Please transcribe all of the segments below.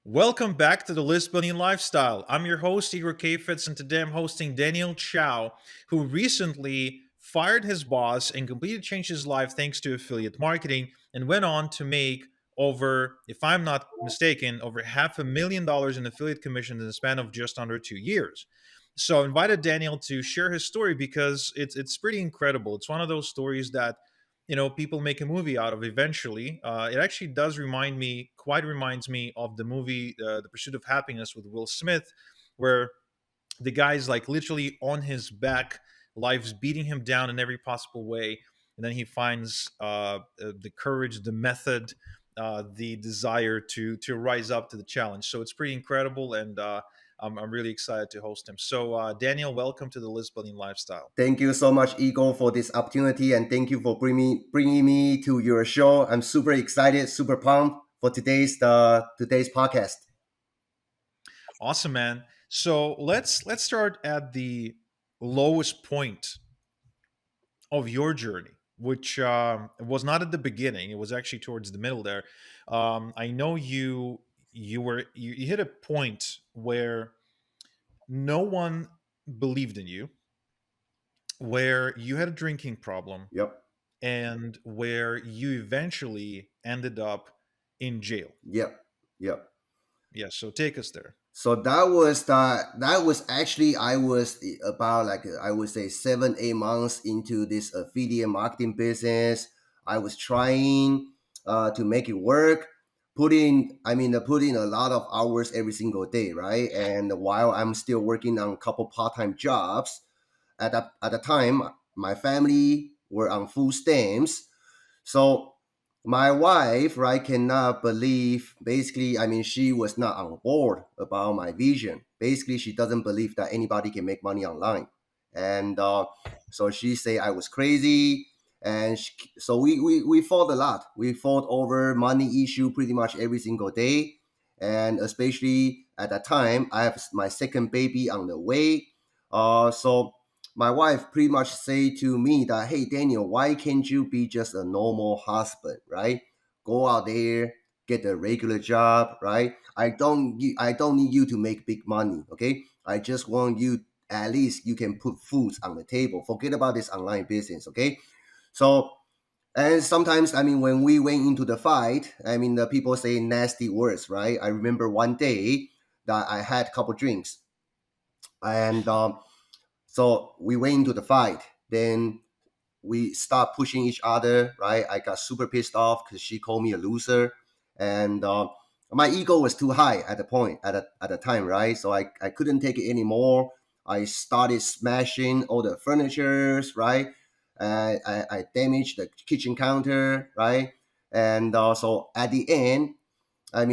Welcome back to the List Building Lifestyle. I'm your host, Igor Kfitz, and today I'm hosting Daniel Chou, who recently fired his boss and completely changed his life thanks to affiliate marketing and went on to make over, if I'm not mistaken, over $500,000 in affiliate commissions in the span of just under 2 years. So I invited Daniel to share his story because it's pretty incredible. It's one of those stories that people make a movie out of eventually. It actually does quite reminds me of the movie The Pursuit of Happiness with Will Smith, where the guy's like literally on his back, life's beating him down in every possible way, and then he finds the courage, the method, the desire to rise up to the challenge. So it's pretty incredible, and I'm really excited to host him. So Daniel, welcome to the List Building Lifestyle. Thank you so much, Igor, for this opportunity, and thank you for bringing me to your show. I'm super excited, super pumped for today's podcast. Awesome, man. So let's start at the lowest point of your journey, which was not at the beginning. It was actually towards the middle there. I know you hit a point where no one believed in you, where you had a drinking problem, Yep, and where you eventually ended up in jail. yep, yep. Yeah. So take us there. So that was actually I was about like I would say 7 8 months into this affiliate marketing business. I was trying to make it work, put in a lot of hours every single day, right? And while I'm still working on a couple part time jobs, at the time my family were on food stamps. So my wife, right, cannot believe. Basically, she was not on board about my vision. Basically, she doesn't believe that anybody can make money online, and so she say I was crazy. And so we fought a lot. We fought over money issue pretty much every single day, and especially at that time, I have my second baby on the way. So my wife pretty much say to me that, hey Daniel, why can't you be just a normal husband, right? Go out there, get a regular job, right? I don't need you to make big money, okay? I just want you, at least you can put food on the table. Forget about this online business, okay? So, and sometimes, when we went into the fight, the people say nasty words, right? I remember one day that I had a couple drinks, and so we went into the fight. Then we start pushing each other, right? I got super pissed off because she called me a loser, and my ego was too high at the point at the time, right? So I couldn't take it anymore. I started smashing all the furnitures, right? I damaged the kitchen counter, right? And so at the end, I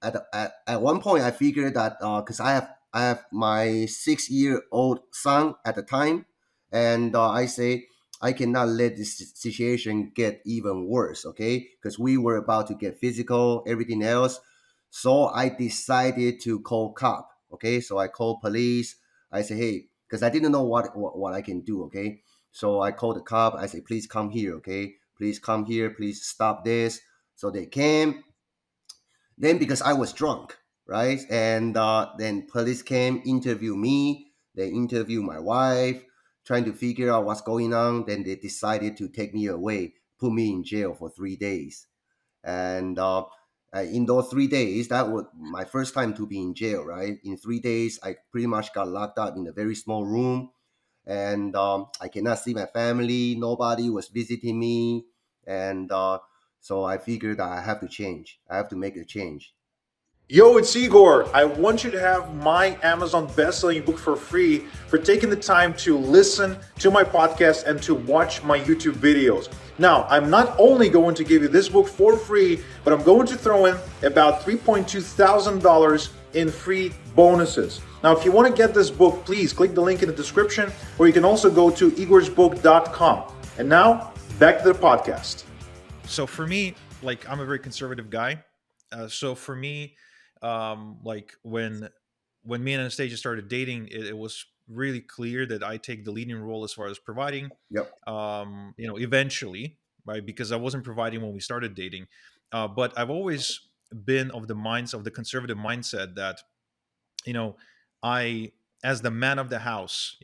at one point I figured that because I have my 6 year old son at the time, and I say I cannot let this situation get even worse, okay? Because we were about to get physical, everything else. So I decided to call cop, okay? So I called police. I say, hey, because I didn't know what I can do, okay? So I called the cop. I say, please come here, okay? Please come here. Please stop this. So they came. Then because I was drunk, right? And then police came, interview me. They interview my wife, trying to figure out what's going on. Then they decided to take me away, put me in jail for 3 days. And in those 3 days, that was my first time to be in jail, right? In 3 days, I pretty much got locked up in a very small room, and I cannot see my family. Nobody was visiting me, and so I figured that I have to change. I have to make a change. Yo, it's Igor. I want you to have my Amazon best-selling book for free for taking the time to listen to my podcast and to watch my YouTube videos. Now, I'm not only going to give you this book for free, but I'm going to throw in about $3,200 in free bonuses. Now, if you want to get this book, please click the link in the description, or you can also go to igorsbook.com. And now, back to the podcast. So for me, like I'm a very conservative guy. So for me, like when me and Anastasia started dating, it was really clear that I take the leading role as far as providing. Yep. Eventually, right? Because I wasn't providing when we started dating, but I've always been of the minds of the conservative mindset that, you know, I, as the man of the house,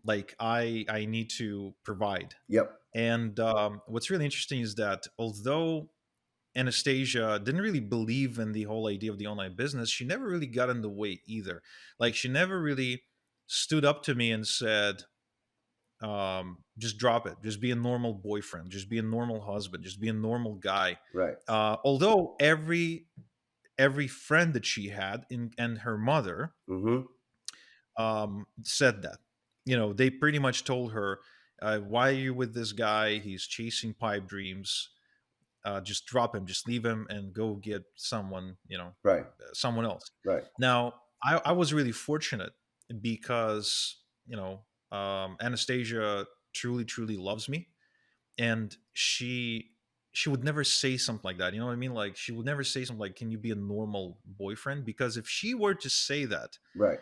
like I need to provide. Yep. And what's really interesting is that although Anastasia didn't really believe in the whole idea of the online business, she never really got in the way either. Like she never really stood up to me and said, just drop it, just be a normal boyfriend, just be a normal husband, just be a normal guy. Right. Although every friend that she had and her mother Mm-hmm. said that, they pretty much told her, why are you with this guy, he's chasing pipe dreams, just drop him, just leave him and go get someone, Right. someone else. Right. Now, I was really fortunate because, Anastasia truly, truly loves me, and she would never say something like that. You know what I mean? Like she would never say something like, "Can you be a normal boyfriend?" Because if she were to say that, Right.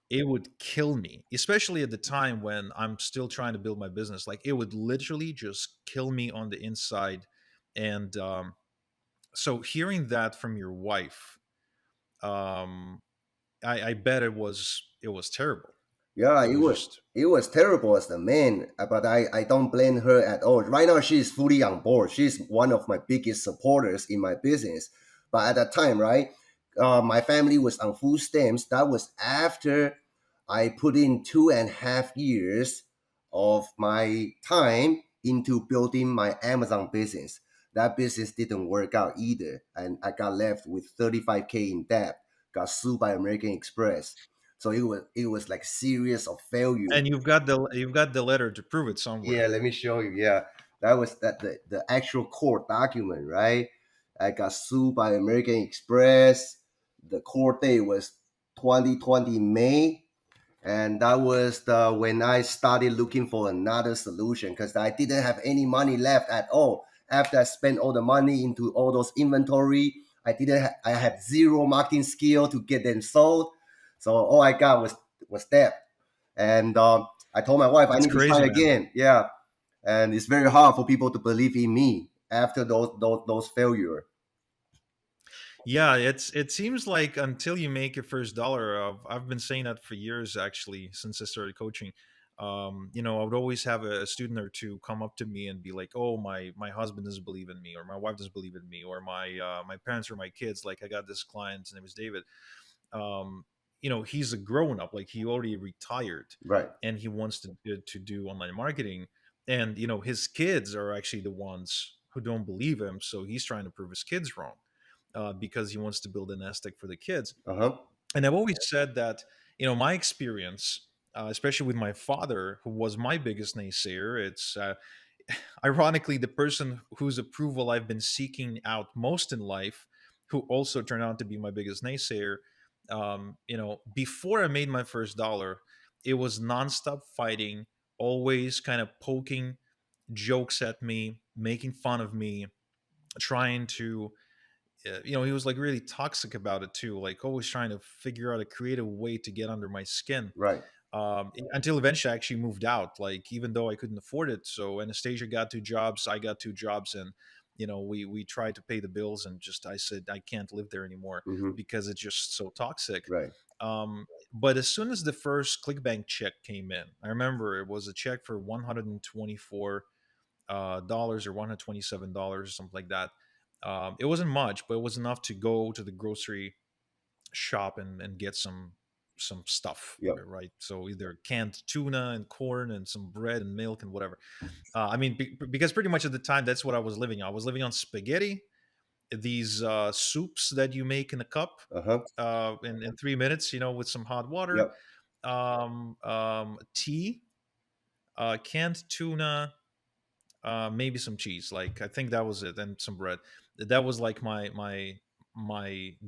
it would kill me, especially at the time when I'm still trying to build my business. Like it would literally just kill me on the inside. And so hearing that from your wife, um, I bet it was terrible. Yeah, It was just it was terrible as the man, but I don't blame her at all. Right now, she's fully on board. She's one of my biggest supporters in my business. But at that time, right, my family was on food stamps. That was after I put in 2.5 years of my time into building my Amazon business. That business didn't work out either, and I got left with 35K in debt. Got sued by American Express, so it was like series of failure. and you've got the letter to prove it Yeah, somewhere. let me show you. Yeah, that was the actual court document, right? I got sued by American Express. The court date was 2020 May, and that was when I started looking for another solution because I didn't have any money left at all. After I spent all the money into all those inventory, I had zero marketing skill to get them sold. So all I got was debt. And I told my wife I It's need to crazy, try man. again. Yeah, and it's very hard for people to believe in me after those failure. Yeah, it seems like until you make your first dollar, I've been saying that for years actually, since I started coaching. I would always have a student or two come up to me and be like, "Oh, my husband doesn't believe in me, or my wife doesn't believe in me, or my parents or my kids." Like I got this client, his name is David. um, he's a grown up, like he already retired, Right. and he wants to do online marketing. And his kids are actually the ones who don't believe him, so he's trying to prove his kids wrong, because he wants to build a nest egg for the kids. Uh huh. And I've always said that, my experience, especially with my father, who was my biggest naysayer, it's ironically the person whose approval I've been seeking out most in life, who also turned out to be my biggest naysayer. Before I made my first dollar, it was nonstop fighting, always kind of poking jokes at me, making fun of me, trying to, he was like really toxic about it too, like always trying to figure out a creative way to get under my skin. Right. Until eventually I actually moved out, like even though I couldn't afford it. So Anastasia got 2 jobs, I got 2 jobs, and we tried to pay the bills, and just I said I can't live there anymore Mm-hmm. because it's just so toxic. Right. But as soon as the first ClickBank check came in, I remember it was a check for $124 dollars or $127 or something like that. It wasn't much, but it was enough to go to the grocery shop and get some stuff, Yep. right? So either canned tuna and corn and some bread and milk and whatever. I mean, because pretty much at the time that's what I was living on. I was living on spaghetti, these soups that you make in a cup, Uh huh. in 3 minutes, with some hot water, Yep. tea, canned tuna, maybe some cheese. Like I think that was it, and some bread. That was like my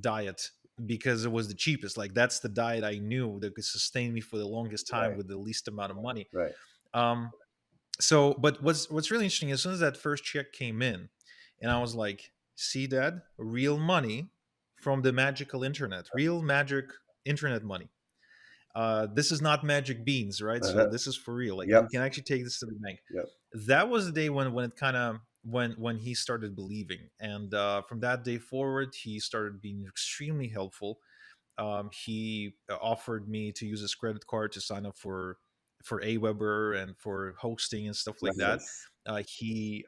diet, because it was the cheapest. Like that's the diet I knew that could sustain me for the longest time Right. with the least amount of money. Right. Um, so, but what's really interesting, as soon as that first check came in, and I was like, "See, Dad, real money from the magical internet, real magic internet money. This is not magic beans, right? Uh So huh. this is for real. Like we Yep. can actually take this to the bank." Yep. That was the day when it kind of when he started believing. And from that day forward, he started being extremely helpful. He offered me to use his credit card to sign up for Aweber and for hosting and stuff like that. Nice, He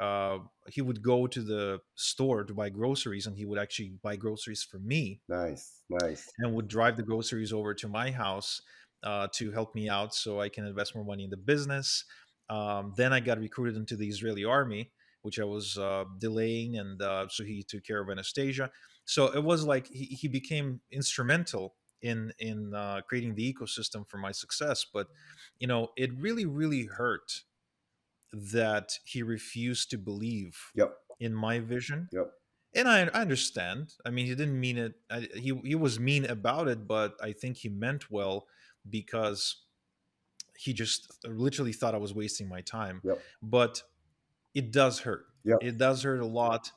would go to the store to buy groceries, and he would actually buy groceries for me nice, nice. and would drive the groceries over to my house to help me out so I can invest more money in the business. Then I got recruited into the Israeli army, which I was delaying, and so he took care of Anastasia. So it was like he became instrumental in creating the ecosystem for my success. But it really really hurt that he refused to believe Yep, in my vision. yep, And I understand. I mean, he didn't mean it. He was mean about it, but I think he meant well because he just literally thought I was wasting my time. yep, But it does hurt. yep, It does hurt a lot.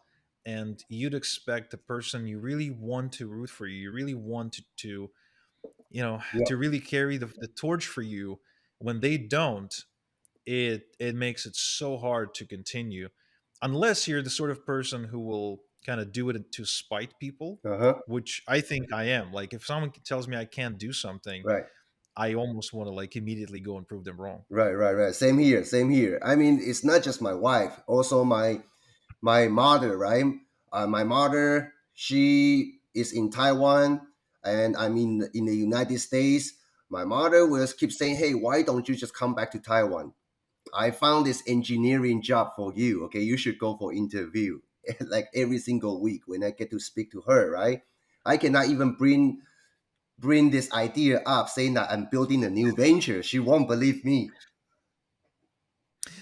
And you'd expect the person you really want to root for you, you really want to yep. really carry the torch for you. When they don't, it makes it so hard to continue, unless you're the sort of person who will kind of do it to spite people, Uh huh. which I think I am. Like, if someone tells me I can't do something, Right. I almost want to like immediately go and prove them wrong. Right, right, right. Same here, same here. I mean, it's not just my wife, also my mother, right? My mother, she is in Taiwan, and I'm in the United States. My mother will keep saying, "Hey, why don't you just come back to Taiwan? I found this engineering job for you. Okay, you should go for interview." Like every single week when I get to speak to her, right? I cannot even bring this idea up, saying that I'm building a new venture. She won't believe me.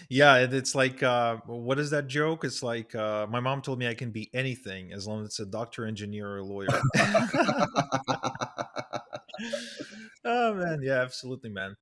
Yeah, it's like what is that joke? It's like my mom told me I can be anything as long as it's a doctor, engineer, or a lawyer. Oh man, yeah, absolutely, man.